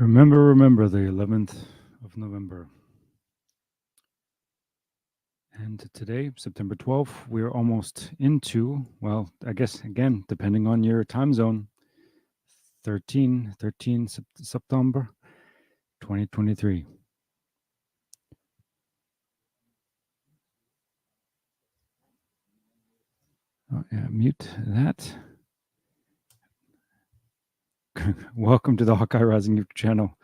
Remember the 11th of November. And today, September 12th, we're almost into, well, I guess, again, depending on your time zone, 13 September 2023. Oh, yeah, mute that. Welcome to the Hawkeye Rising YouTube channel.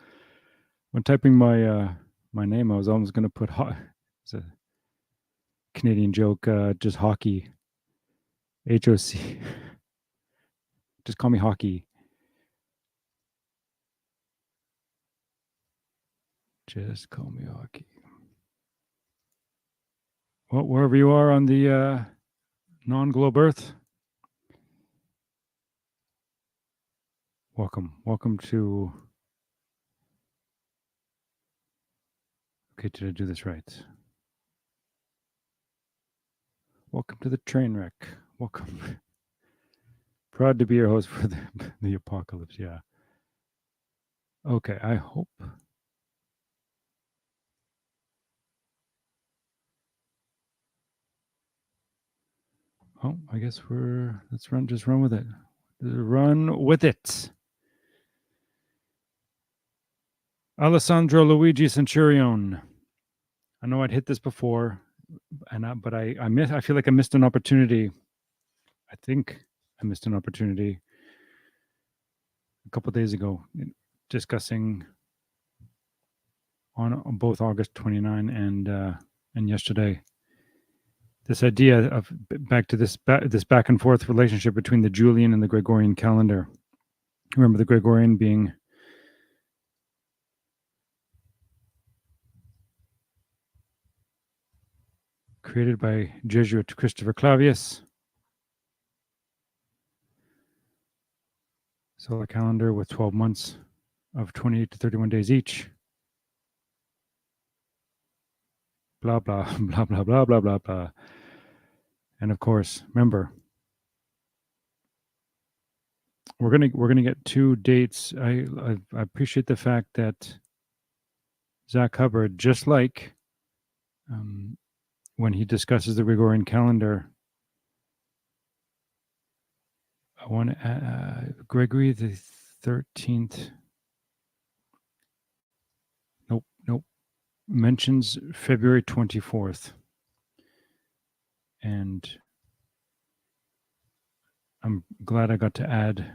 When typing my name, I was almost going to put it's a Canadian joke, just hockey, HOC. Just call me hockey. Just call me hockey. Well, wherever you are on the non-globe Earth, welcome to. Okay, did I do this right? Welcome to the train wreck. Welcome. Proud to be your host for the apocalypse. Yeah. Okay, I hope. Oh, I guess let's run with it. Run with it. Alessandro Luigi Centurion. I know I'd hit this before, but I feel like I missed an opportunity. I think I missed an opportunity a couple of days ago discussing on both August 29 and yesterday this idea of back to this back and forth relationship between the Julian and the Gregorian calendar. Remember the Gregorian being created by Jesuit Christopher Clavius. Solar calendar with 12 months of 28 to 31 days each. Blah, blah, blah, blah, blah, blah, blah, blah. And of course, remember, we're gonna get two dates. I appreciate the fact that Zach Hubbard, just like when he discusses the Gregorian calendar, I want Gregory the 13th. Nope. Mentions February 24th. And I'm glad I got to add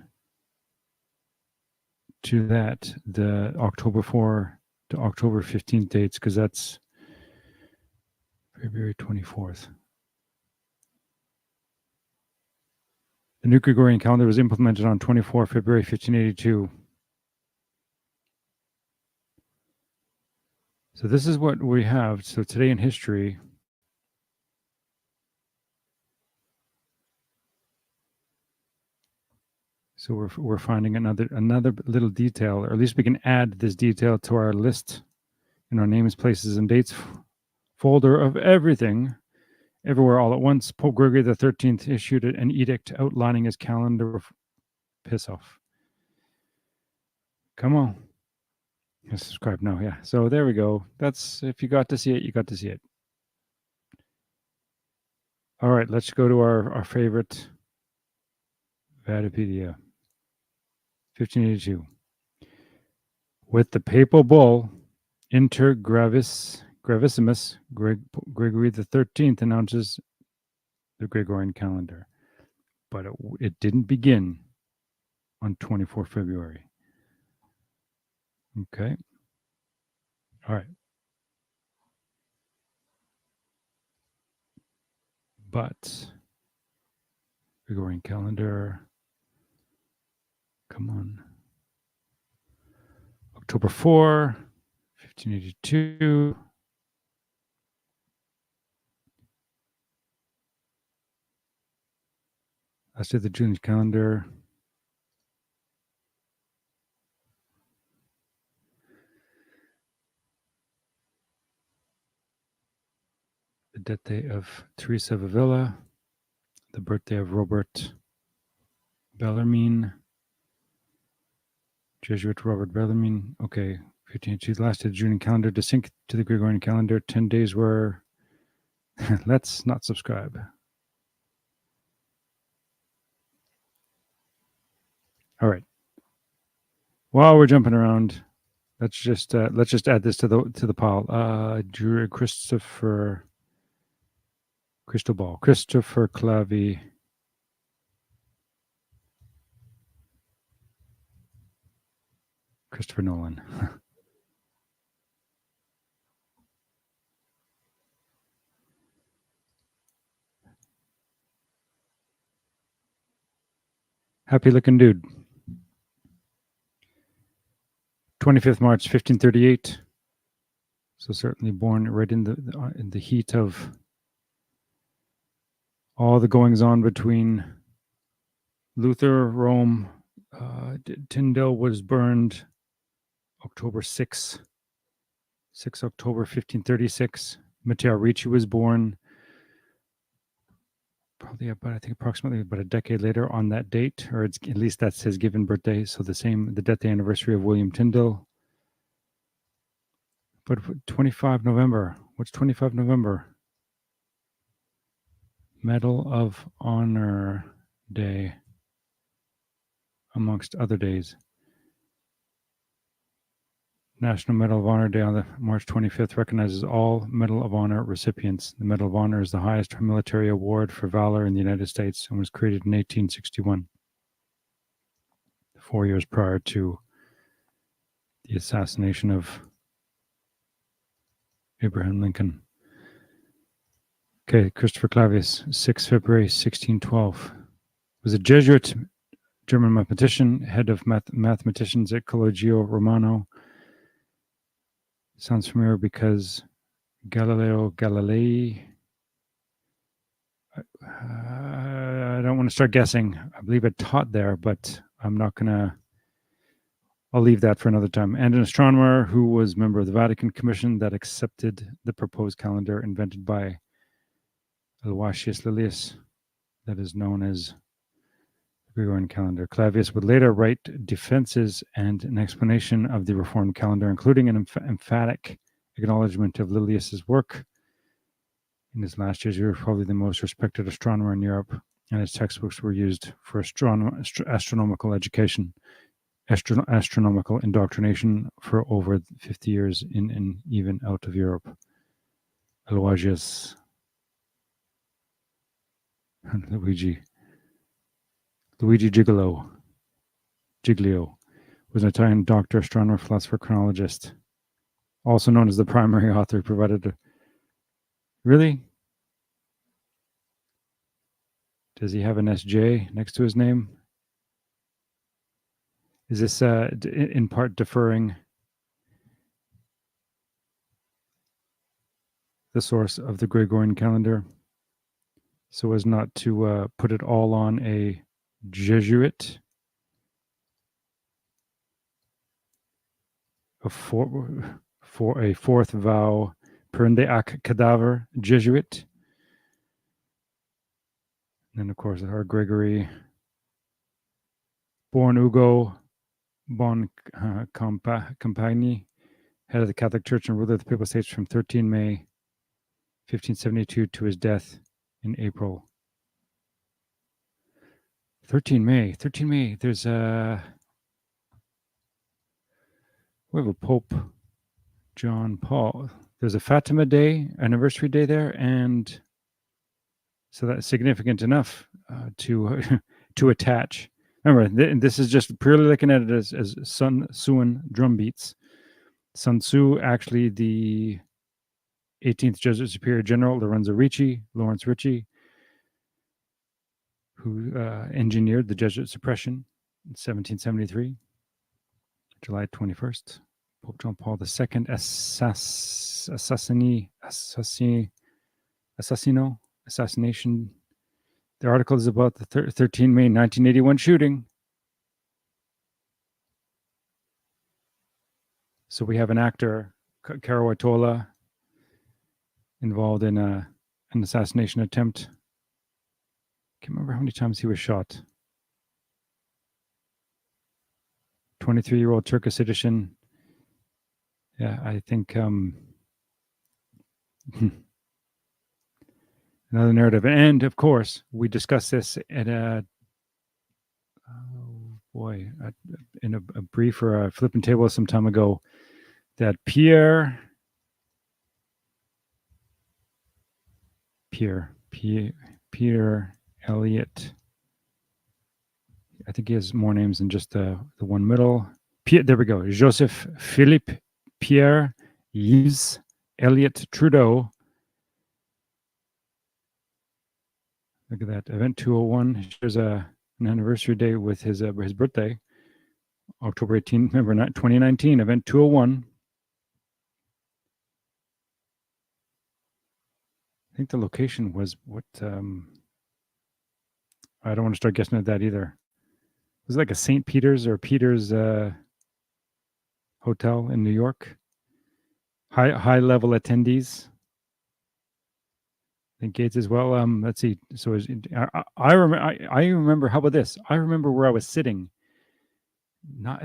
to that the October 4 to October 15th dates, because that's February 24th. The new Gregorian calendar was implemented on 24 February 1582. So this is what we have. So today in history, so we're finding another little detail, or at least we can add this detail to our list in our names, places, and dates folder of everything, everywhere, all at once. Pope Gregory the 13th issued an edict outlining his calendar of piss off. Come on. Subscribe now, yeah. So there we go. That's, if you got to see it, you got to see it. All right, let's go to our favorite Vatipedia. 1582. With the papal bull Inter Gravissimus, Gregory the 13th announces the Gregorian calendar. But it didn't begin on 24 February. Okay. All right. But Gregorian calendar, come on. October 4, 1582. Let's do the Julian calendar. The death day of Teresa of Avila, the birthday of Robert Bellarmine, Jesuit Robert Bellarmine. Okay. 1582, last day of the Julian calendar to sync to the Gregorian calendar. 10 days were. Let's not subscribe. All right. While we're jumping around, let's just add this to the pile. Christopher Clavy. Christopher Nolan. Happy looking dude. 25th March 1538. So certainly born right in the heat of all the goings on between Luther, Rome. Tyndale was burned October 6 October 1536. Matteo Ricci was born probably approximately about a decade later on that date, or at least that's his given birthday. So the death anniversary of William Tyndale. But 25 November. What's 25 November? Medal of Honor Day, amongst other days. National Medal of Honor Day on the March 25th recognizes all Medal of Honor recipients. The Medal of Honor is the highest military award for valor in the United States and was created in 1861, 4 years prior to the assassination of Abraham Lincoln. Okay, Christopher Clavius, 6 February 1612. Was a Jesuit German mathematician, head of mathematicians at Collegio Romano. Sounds familiar because Galileo Galilei. I don't want to start guessing. I believe it taught there, but I'm not going to. I'll leave that for another time. And an astronomer who was member of the Vatican Commission that accepted the proposed calendar invented by Aloysius Lilius, that is known as the Gregorian calendar. Clavius would later write defenses and an explanation of the Reformed calendar, including an emphatic acknowledgement of Lilius's work. In his last years, he was probably the most respected astronomer in Europe, and his textbooks were used for astronomical education, astronomical indoctrination for over 50 years in and even out of Europe. Aloysius Luigi Giglio was an Italian doctor, astronomer, philosopher, chronologist, also known as the primary author. He provided Really? Does he have an SJ next to his name? Is this in part deferring the source of the Gregorian calendar so as not to put it all on a Jesuit? For a fourth vow, Perinde ac cadaver Jesuit. And then, of course, our Gregory, born Ugo Bon Compagni, head of the Catholic Church and ruler of the Papal States from 13 May 1572 to his death in April. 13 May. There's we have a Pope John Paul. There's a Fatima Day, anniversary day there, and so that's significant enough to attach. Remember, this is just purely looking at it as Sun Tzuan drum beats. Sun Tzu, actually the 18th Jesuit Superior General, Lawrence Ricci, who engineered the Jesuit suppression in 1773, July 21st. Pope John Paul II assassination. The article is about the 13 May 1981 shooting. So we have an actor, Caro Atola, involved in an assassination attempt. Can't remember how many times he was shot. 23-year-old Turkish edition. Yeah, I think another narrative. And of course, we discussed this at in a brief or a flipping table some time ago, that Pierre Elliott. I think he has more names than just the one middle. There we go. Joseph Philippe Pierre Yves Elliott Trudeau. Look at that. Event 201. There's an anniversary day with his birthday, October 18th. Remember, 2019. Event 201. I think the location was what. I don't want to start guessing at that either. Was it like a St. Peter's or Peter's hotel in New York? High level attendees. I think Gates as well. Let's see. So I remember. How about this? I remember where I was sitting.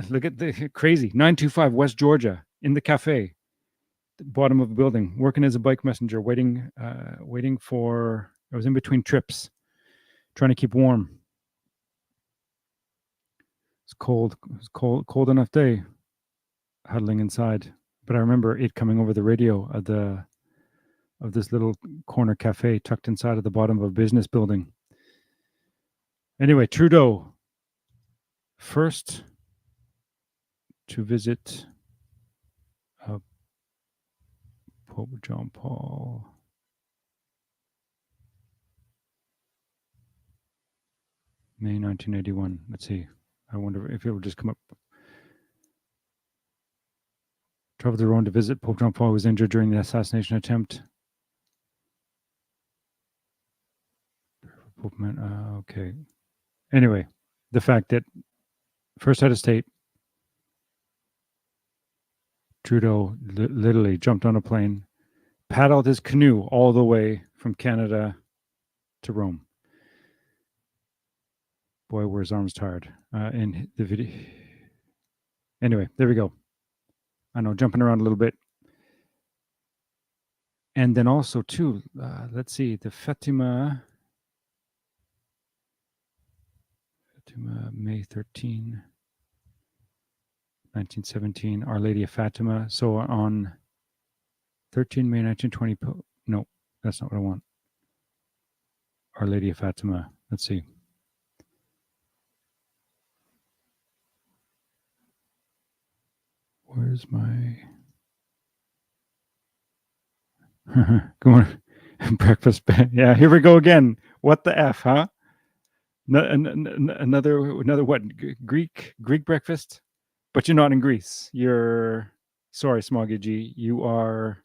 Look at the crazy 925 West Georgia in the cafe, the bottom of the building, working as a bike messenger, waiting for. I was in between trips, trying to keep warm. It's cold. It was cold enough day, huddling inside. But I remember it coming over the radio of this little corner cafe tucked inside of the bottom of a business building. Anyway, Trudeau, first to visit Pope John Paul. May 1981. Let's see. I wonder if it will just come up. Traveled to Rome to visit Pope John Paul, who was injured during the assassination attempt. Okay. Anyway, the fact that first head of state, Trudeau literally jumped on a plane, paddled his canoe all the way from Canada to Rome. Boy, were his arms tired. In the video. Anyway, there we go. I know, jumping around a little bit. And then also, too, let's see, the Fatima, May 13, 1917, Our Lady of Fatima. So on 13 May 1920, no, that's not what I want. Our Lady of Fatima. Let's see. Where's my go on breakfast? Yeah, here we go again. What the F, huh? Another what? Greek breakfast? But you're not in Greece. You're sorry, Smoggy G. You are.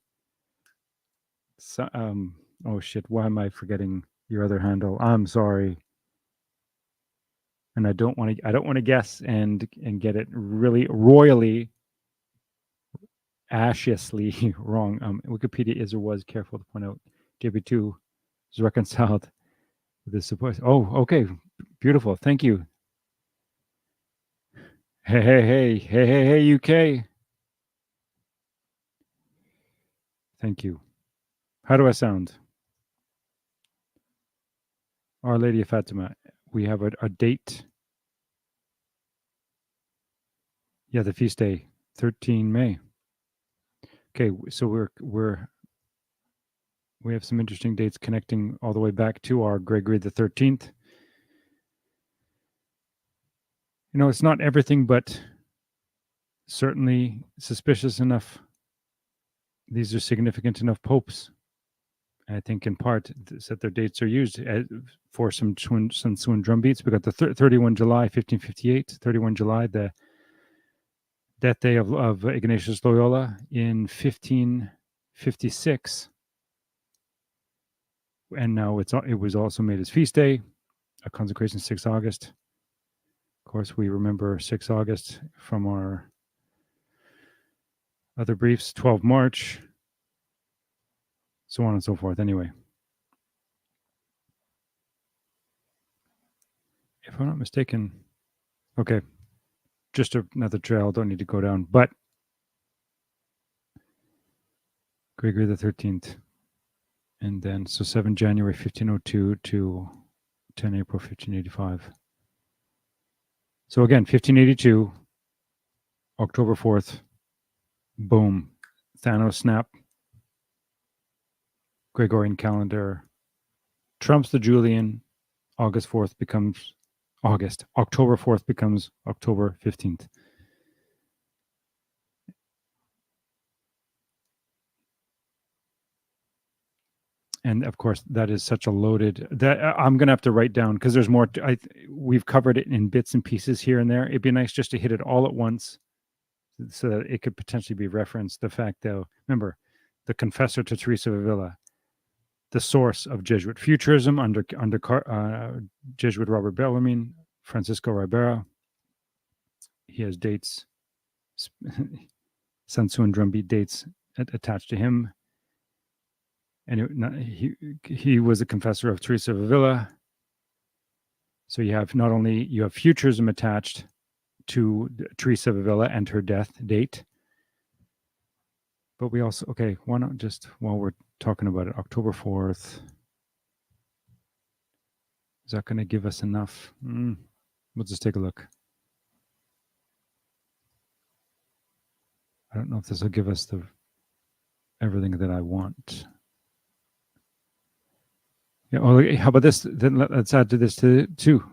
Oh shit! Why am I forgetting your other handle? I'm sorry. And I don't want to guess and get it really royally ashiously wrong. Wikipedia is or was careful to point out JB2 is reconciled with this supposed. Oh, okay, beautiful. Thank you. Hey, UK. Thank you. How do I sound? Our Lady of Fatima. We have a date. Yeah, the feast day, 13 May. Okay, so we have some interesting dates connecting all the way back to our Gregory the 13th. You know, it's not everything, but certainly suspicious enough. These are significant enough popes. I think in part that their dates are used for some Sun drum beats. We got the 31 July, 1558, 31 July, the death day of Ignatius Loyola in 1556. And now it was also made as feast day, a consecration 6 August. Of course, we remember 6 August from our other briefs, 12 March, so on and so forth. Anyway, if I'm not mistaken, okay. just another trail. Don't need to go down. But Gregory the 13th. And then, so 7 January 1502 to 10 April 1585. So again, 1582, October 4th, boom, Thanos snap, Gregorian calendar trumps the Julian. August 4th becomes August. October 4th becomes October 15th. And of course, that is such a loaded that I'm gonna have to write down because there's more. We've covered it in bits and pieces here and there. It'd be nice just to hit it all at once, so that it could potentially be referenced. The fact, though, remember, the confessor to Teresa of Avila, the source of Jesuit futurism under Jesuit Robert Bellarmine, Francisco Ribera. He has dates, Sun Tzu and drumbeat dates attached to him. And he was a confessor of Teresa of Avila. So you have not only you have futurism attached to Teresa of Avila and her death date, but we also, okay, why not just while we're talking about it, October 4th. Is that going to give us enough? We'll just take a look. I don't know if this will give us everything that I want. Yeah, well, how about this? Then let's add to this too.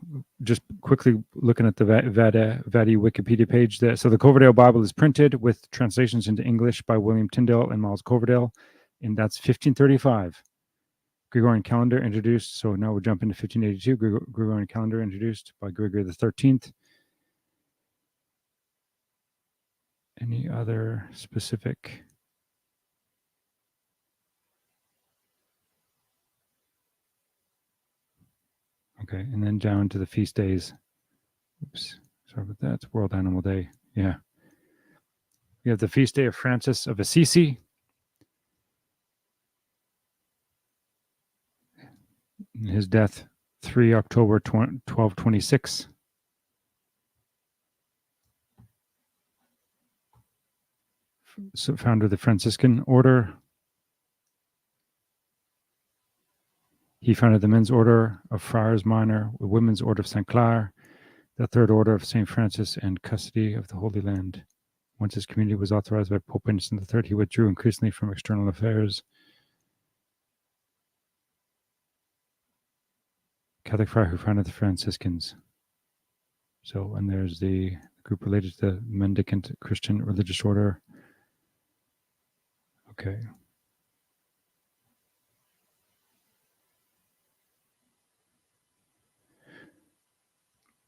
Just quickly looking at the Vadi Wikipedia page. So the Coverdale Bible is printed with translations into English by William Tyndale and Miles Coverdale, and that's 1535. Gregorian calendar introduced. So now we're jumping to 1582. Gregorian calendar introduced by Gregory the 13th. Any other specific? Okay, and then down to the feast days. Oops, sorry about that. It's World Animal Day. Yeah. We have the feast day of Francis of Assisi. His death, 3 October 1226. So founder of the Franciscan order. He founded the Men's Order of Friars Minor, the Women's Order of St. Clare, the Third Order of St. Francis, and Custody of the Holy Land. Once his community was authorized by Pope Innocent III, he withdrew increasingly from external affairs. Catholic friar who founded the Franciscans. So, and there's the group related to the Mendicant Christian religious order. Okay.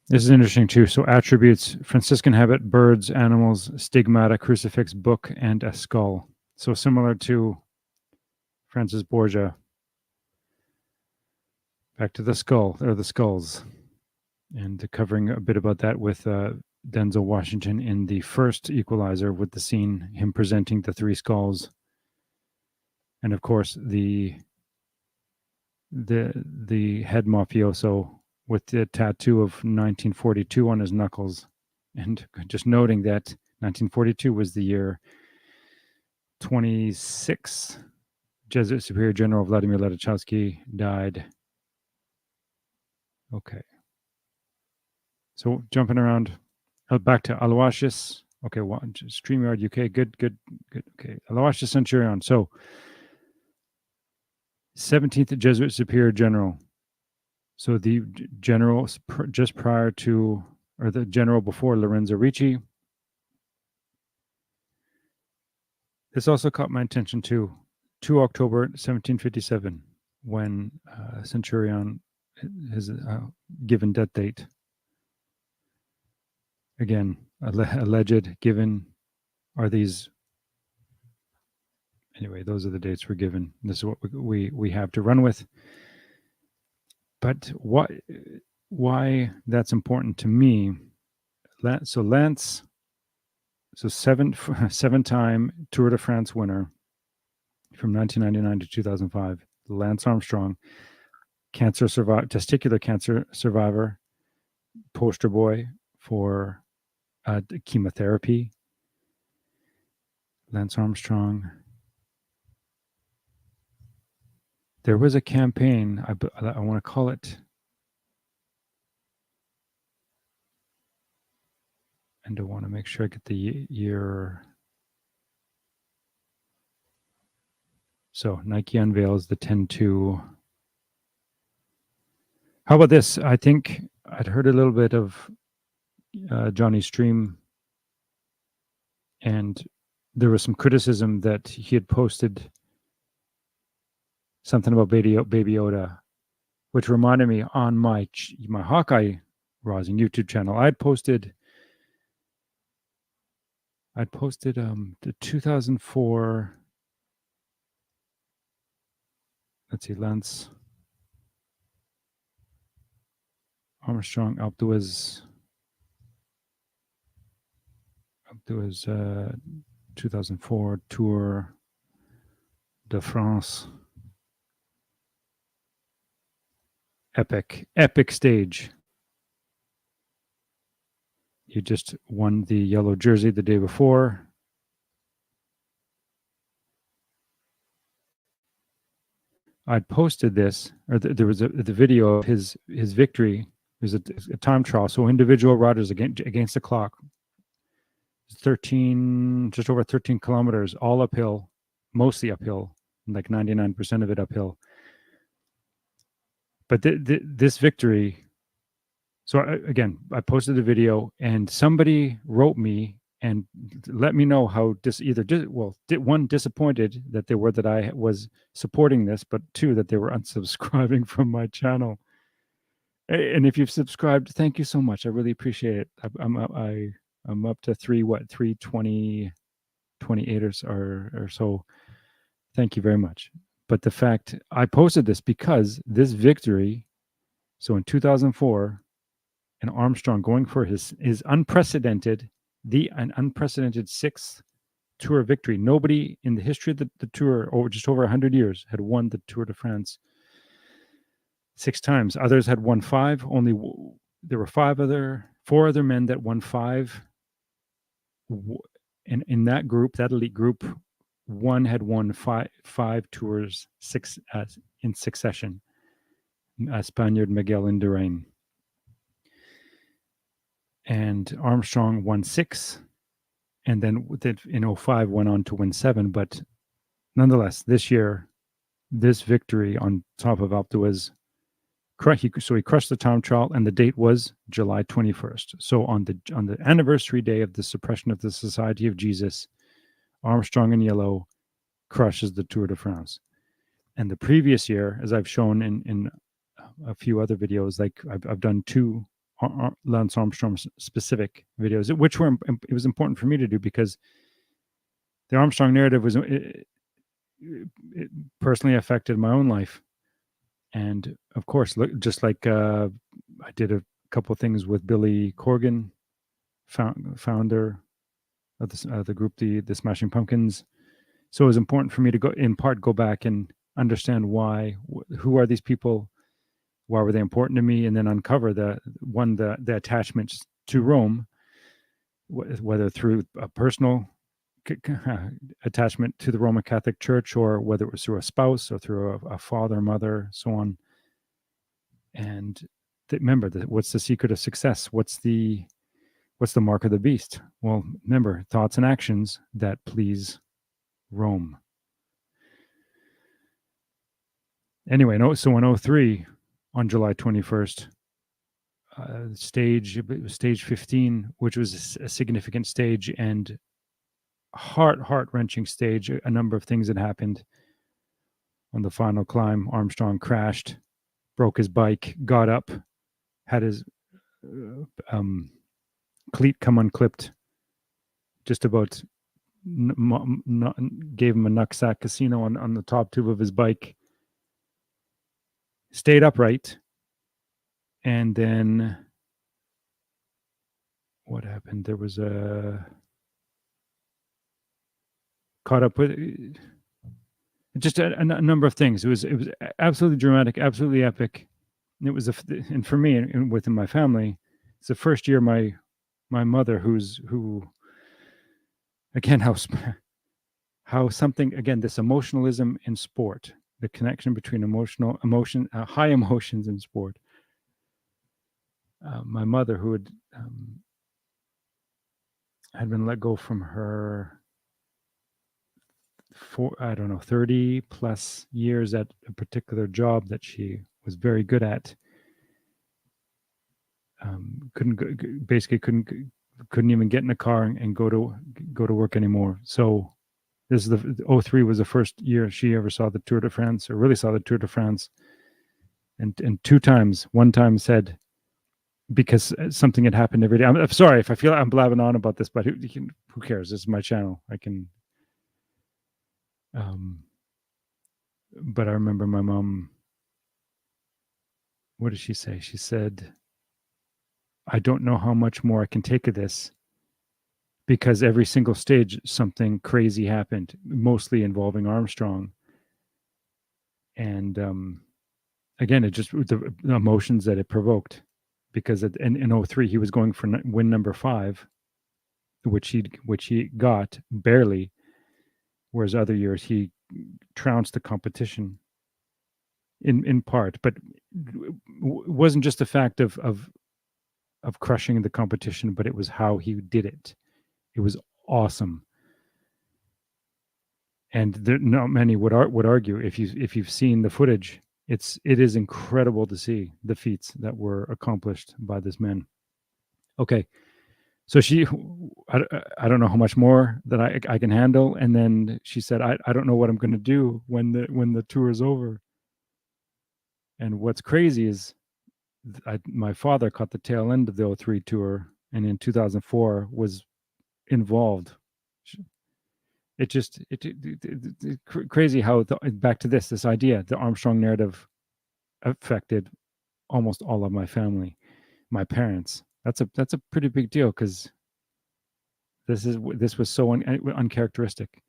This is interesting too. So attributes: Franciscan habit, birds, animals, stigmata, crucifix, book, and a skull. So similar to Francis Borgia. Back to the skull, or the skulls. And covering a bit about that with Denzel Washington in the first Equalizer, with the scene, him presenting the three skulls. And of course, the head mafioso with the tattoo of 1942 on his knuckles. And just noting that 1942 was the year 26 Jesuit Superior General Vladimir Ledachowski died. Okay. So jumping around, back to Aloysius. Okay, StreamYard UK. Good. Okay, Aloysius Centurion. So 17th Jesuit Superior General. So the general just prior to, or the general before Lorenzo Ricci. This also caught my attention too. 2 October 1757, when Centurion has given death date. Again, alleged, given, are these. Anyway, those are the dates we're given. This is what we have to run with. But why that's important to me? So Lance, so seven-time Tour de France winner from 1999 to 2005. Lance Armstrong, testicular cancer survivor, poster boy for chemotherapy. Lance Armstrong. There was a campaign. I want to call it. And I want to make sure I get the year. So Nike unveils the 10.2. How about this? I think I'd heard a little bit of Johnny's stream, and there was some criticism that he had posted something about Baby Yoda, which reminded me on my Hawkeye Rising YouTube channel. I'd posted the 2004. Let's see, Lance Armstrong up to his 2004 Tour de France. Epic stage. He just won the yellow jersey the day before. I'd posted this, or there was the video of his victory. There's a time trial, so individual riders against the clock. 13, just over 13 kilometers, all uphill, mostly uphill, like 99% of it uphill. But this victory, so I posted the video, and somebody wrote me and let me know how one, disappointed that they were that I was supporting this, but two, that they were unsubscribing from my channel. And if you've subscribed, thank you so much. I really appreciate it. I'm up to 328 or so. Thank you very much. But the fact I posted this because this victory, so in 2004, and Armstrong going for his unprecedented, an unprecedented sixth Tour victory. Nobody in the history of the Tour, over just over 100 years, had won the Tour de France 6 times. Others had won 5. There were 4 other men that won 5. And in that group, that elite group, one had won 5 tours, 6 in succession. Spaniard Miguel Indurain. And Armstrong won 6, and then in 2005 went on to win 7. But nonetheless, this year, this victory on top of Alpe d'Huez, so he crushed the time trial, and the date was July 21st. So on the anniversary day of the suppression of the Society of Jesus, Armstrong in yellow crushes the Tour de France. And the previous year, as I've shown in a few other videos, like I've done 2 Lance Armstrong specific videos, which it was important for me to do because the Armstrong narrative it personally affected my own life. And of course, just like I did a couple of things with Billy Corgan, founder of the group, the Smashing Pumpkins. So it was important for me to go back and understand who are these people, why were they important to me, and then uncover the attachments to Rome, whether through a personal attachment to the Roman Catholic Church, or whether it was through a spouse or through a father, mother, so on. And remember, what's the secret of success? What's the mark of the beast? Well, remember, thoughts and actions that please Rome. Anyway, so in 2003, on July 21st, stage 15, which was a significant stage and heart-wrenching stage. A number of things had happened. On the final climb, Armstrong crashed, broke his bike, got up, had his cleat come unclipped, just about gave him a Nuksack Casino on the top tube of his bike, stayed upright, and then what happened? There was caught up with just a number of things. It was absolutely dramatic, absolutely epic. And it was and for me and within my family, it's the first year my my mother, who again, how something, again, this emotionalism in sport, the connection between high emotions in sport. My mother, who had been let go from her for, I don't know, 30 plus years at a particular job that she was very good at, couldn't even get in a car and go to work anymore. So this is the 03 was the first year she ever saw the Tour de France, or really saw the Tour de France. And two times, one time said, because something had happened every day. I'm sorry if I feel like I'm blabbing on about this, but who cares? This is my channel. I can. But I remember my mom. What did she say? She said, "I don't know how much more I can take of this, because every single stage something crazy happened, mostly involving Armstrong." And again, it just the emotions that it provoked, because in 03 he was going for win number 5, which he got barely, whereas other years he trounced the competition in part, but it wasn't just a fact of crushing the competition, but it was how he did it. It was awesome. And not many would argue, if you've seen the footage, it is incredible to see the feats that were accomplished by this man. Okay, so I don't know how much more that I can handle, and then she said, I don't know what I'm going to do when the tour is over. And what's crazy is my father caught the tail end of the 03 tour, and in 2004 was involved. Crazy how back to this idea, the Armstrong narrative affected almost all of my family, my parents. That's a pretty big deal, because this was so uncharacteristic.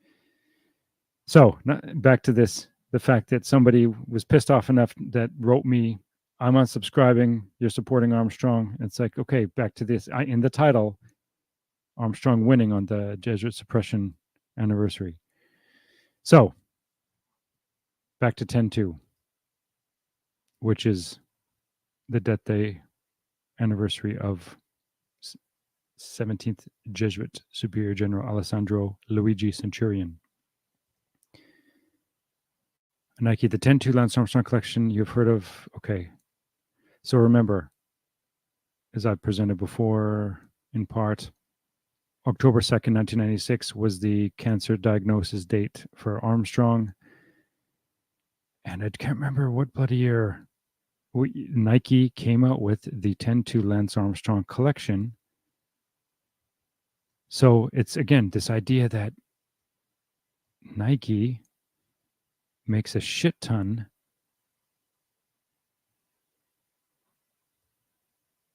So back to this, the fact that somebody was pissed off enough that wrote me, "I'm unsubscribing, you're supporting Armstrong." It's like, okay, back to this. In the title, Armstrong winning on the Jesuit suppression anniversary. So back to 10-2, which is the death day anniversary of 17th Jesuit Superior General Alessandro Luigi Centurion. Nike, the 10-2 Lance Armstrong collection you've heard of. Okay. So remember, as I presented before in part, October 2nd, 1996 was the cancer diagnosis date for Armstrong. And I can't remember what bloody year Nike came out with the 10-2 Lance Armstrong collection. So it's, again, this idea that Nike makes a shit ton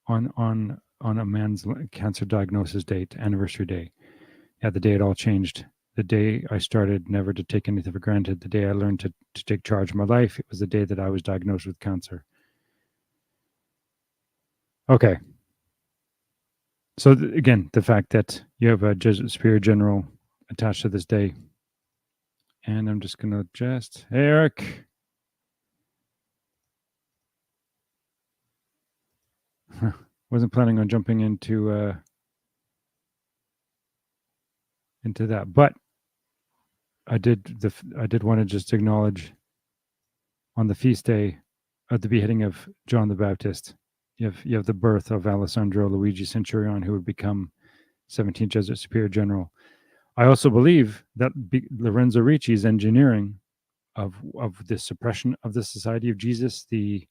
on a man's cancer diagnosis date, anniversary day. Yeah, the day it all changed. The day I started never to take anything for granted. The day I learned to take charge of my life. It was the day that I was diagnosed with cancer. Okay. So again, the fact that you have a Jesuit Superior General attached to this day. And I'm just going to hey, Eric. Wasn't planning on jumping into that, but I did want to just acknowledge, on the feast day of the beheading of John the Baptist, you have the birth of Alessandro Luigi Centurion, who would become 17th Jesuit Superior General. I also believe that Lorenzo Ricci's engineering of the suppression of the Society of Jesus, the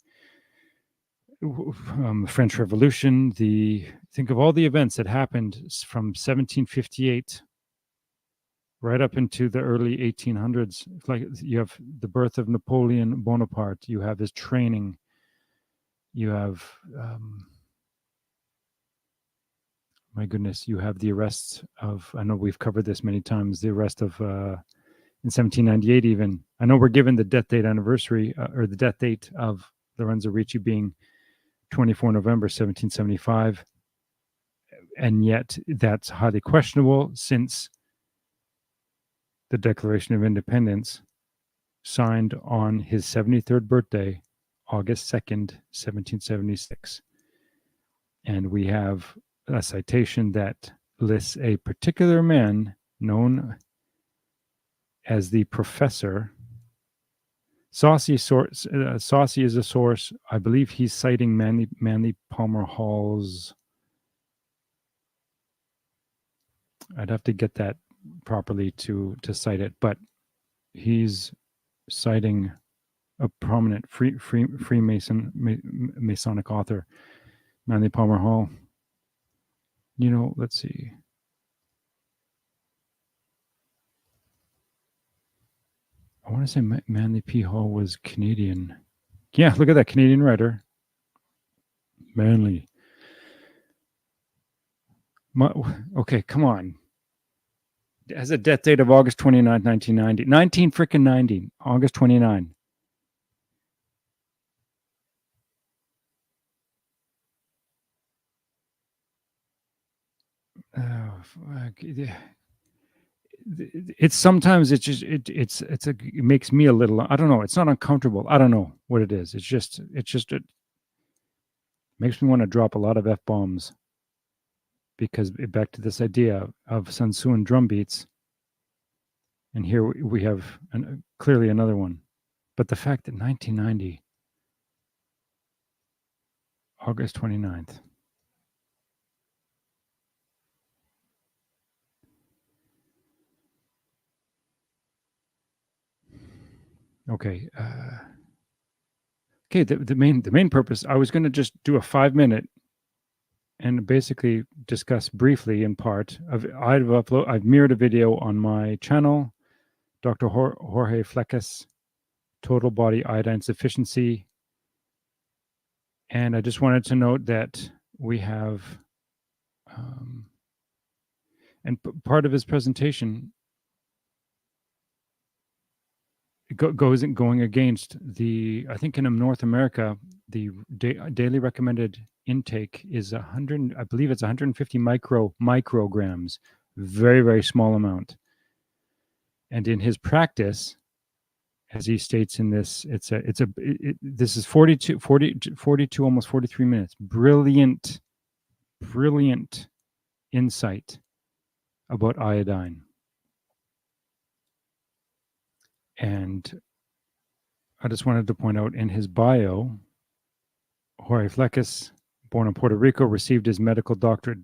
French Revolution, think of all the events that happened from 1758 right up into the early 1800s. Like, you have the birth of Napoleon Bonaparte, you have his training, you have my goodness, you have the arrests of, I know we've covered this many times, the arrest of in 1798 even. I know we're given the death date anniversary, or the death date of Lorenzo Ricci being 24 November 1775. and yet that's highly questionable since the Declaration of Independence signed on his 73rd birthday, August 2nd, 1776. And we have a citation that lists a particular man known as the professor. Saucy is a source. I believe he's citing Manly Palmer Hall's. I'd have to get that properly to cite it, but he's citing a prominent Masonic author, Manly Palmer Hall. Let's see. I want to say Manly P. Hall was Canadian. Yeah, look at that, Canadian writer. Manly. Okay, come on. It has a death date of August 29, 1990. 19 August 29. Oh, fuck. It's sometimes it makes me a little, I don't know, it's not uncomfortable. I don't know what it is. It makes me want to drop a lot of F-bombs, because back to this idea of Sun Tzu and drum beats. And here we have clearly another one. But the fact that 1990, August 29th. Okay. Okay. The main purpose, I was going to just do a 5-minute and basically discuss briefly in part I've mirrored a video on my channel, Dr. Jorge Fleckes, Total Body Iodine Sufficiency. And I just wanted to note that we have, and part of his presentation going against I think in North America, the daily recommended intake is 100, I believe it's 150 micrograms, very, very small amount. And in his practice, as he states in this, this is 42, almost 43 minutes. Brilliant insight about iodine. And I just wanted to point out in his bio, Jorge Fleckes, born in Puerto Rico, received his medical doctorate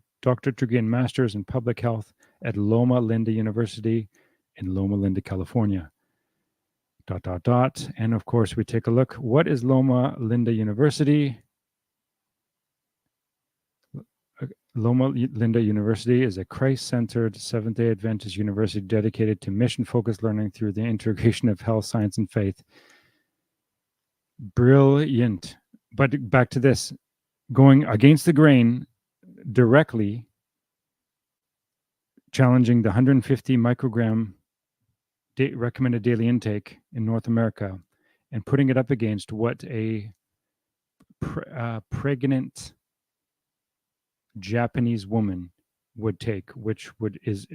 degree and master's in public health at Loma Linda University in Loma Linda, California. ... And of course, we take a look. What is Loma Linda University? Loma Linda University is a Christ-centered Seventh-day Adventist university dedicated to mission-focused learning through the integration of health, science, and faith. Brilliant. But back to this, going against the grain, directly challenging the 150 microgram recommended daily intake in North America, and putting it up against what a pregnant Japanese woman would take, which is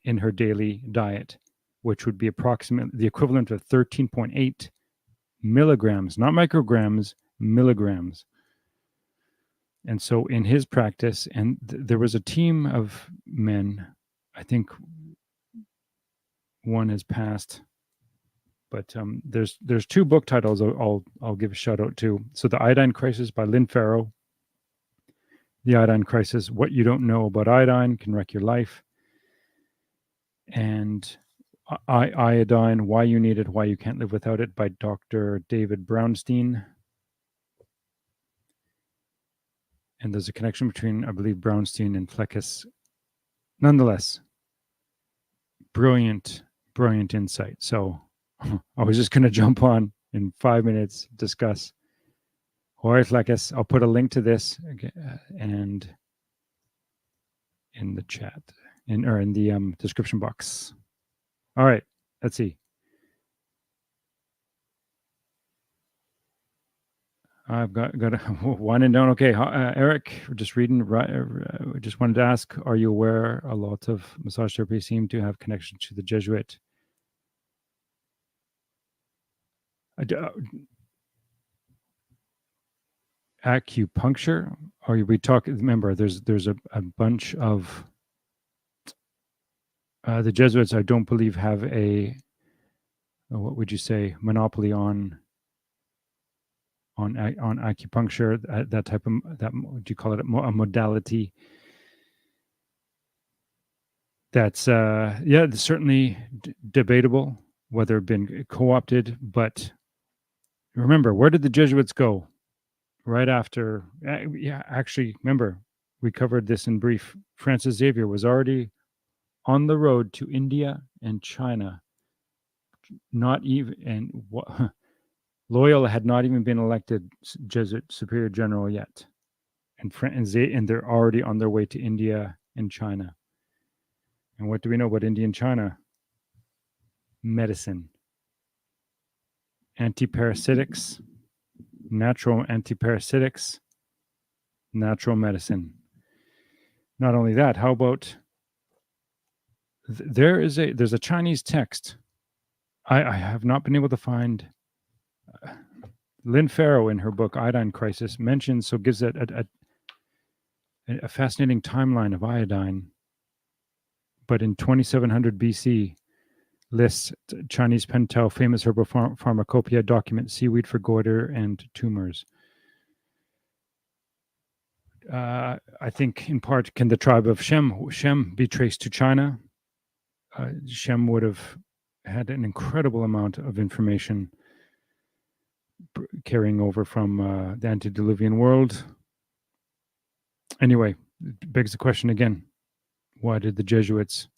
in her daily diet, which would be approximately the equivalent of 13.8 milligrams, not micrograms, milligrams. And so in his practice, and there was a team of men, I think one has passed, but there's 2 book titles I'll give a shout out to. So The Iodine Crisis by Lynn Farrow. The Iodine Crisis, What You Don't Know About Iodine Can Wreck Your Life. And Iodine, Why You Need It, Why You Can't Live Without It by Dr. David Brownstein. And there's a connection between, I believe, Brownstein and Fleckes. Nonetheless, brilliant insight. So I was just going to jump on in 5 minutes, discuss Jorge Fleckes. I'll put a link to this and in the chat, in the description box. All right, let's see. I've got winding down. Okay, Eric, we're just reading. We just wanted to ask: are you aware a lot of massage therapy seem to have connection to the Jesuit? Acupuncture? Are we talking? Remember, there's a bunch of the Jesuits. I don't believe have a what would you say monopoly on acupuncture. That type of that would you call it a modality? That's yeah, it's certainly debatable whether it been co-opted. But remember, where did the Jesuits go right after? Yeah, actually, remember we covered this in brief. Francis Xavier was already on the road to India and China. Not even and what Loyola had not even been elected Jesuit Superior General yet, and they're already on their way to India and China. And what do we know about India and China? Medicine, antiparasitics, natural antiparasitics, natural medicine. Not only that, how about there's a Chinese text. I have not been able to find. Lynn Farrow in her book Iodine Crisis mentions gives it a fascinating timeline of iodine. But in 2700 BC, lists Chinese Pentao famous herbal pharmacopoeia document seaweed for goiter and tumors. I think in part can the tribe of Shem be traced to China? Shem would have had an incredible amount of information carrying over from the antediluvian world. Anyway, it begs the question again: why did the Jesuits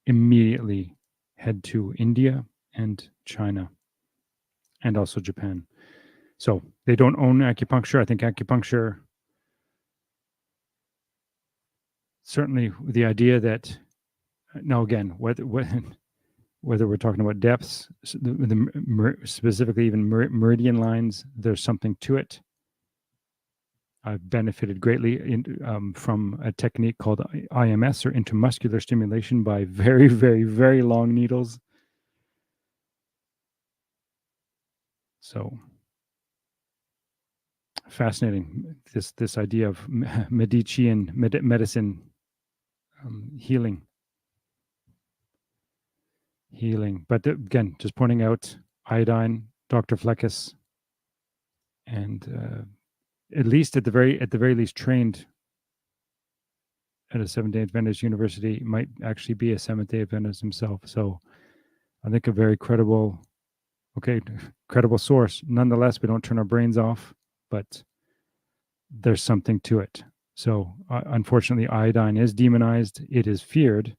immediately head to India and China, and also Japan? So they don't own acupuncture. I think acupuncture, certainly the idea that now again, whether we're talking about depths, specifically even meridian lines, there's something to it. I've benefited greatly from a technique called IMS, or intramuscular stimulation, by very, very, very long needles. So fascinating, this idea of Medicean medicine, healing. But again, just pointing out iodine, Dr. Fleckis, and at the very least trained at a Seventh-day Adventist university, might actually be a Seventh-day Adventist himself. So I think a very credible source. Nonetheless, we don't turn our brains off, but there's something to it. So unfortunately, iodine is demonized. It is feared.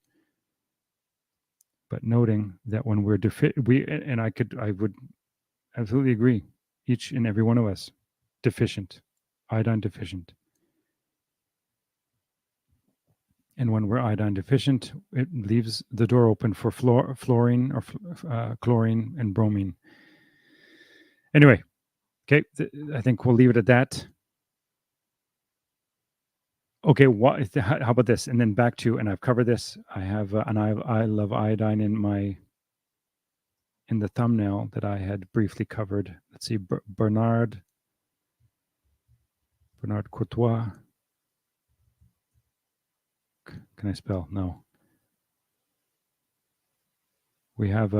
But noting that when we're I would absolutely agree, each and every one of us deficient, iodine deficient. And when we're iodine deficient, it leaves the door open for fluorine or chlorine and bromine. Anyway, okay, I think we'll leave it at that. Okay, how about this? And then back to, and I've covered this. I have, I love iodine in the thumbnail that I had briefly covered. Let's see, Bernard Courtois. Can I spell? No. We have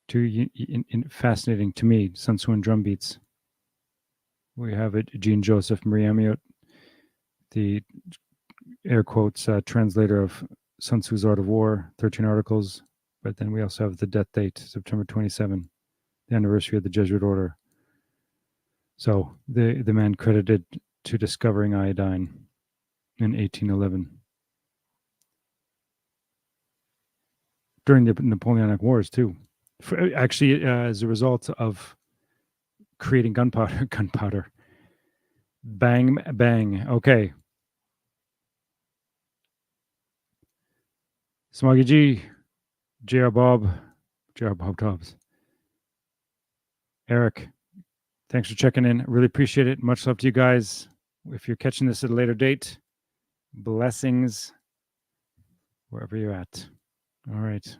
two fascinating to me Sun Tzu and drum beats. We have Jean Joseph Marie Amiot, the air quotes translator of Sun Tzu's Art of War, 13 articles. But then we also have the death date, September 27, the anniversary of the Jesuit order. So the man credited to discovering iodine in 1811 during the Napoleonic Wars too. Actually, as a result of creating gunpowder. Bang, bang. Okay. Smoggy G, J.R. Bob Dobbs. Eric, thanks for checking in. Really appreciate it. Much love to you guys. If you're catching this at a later date, blessings wherever you're at. All right.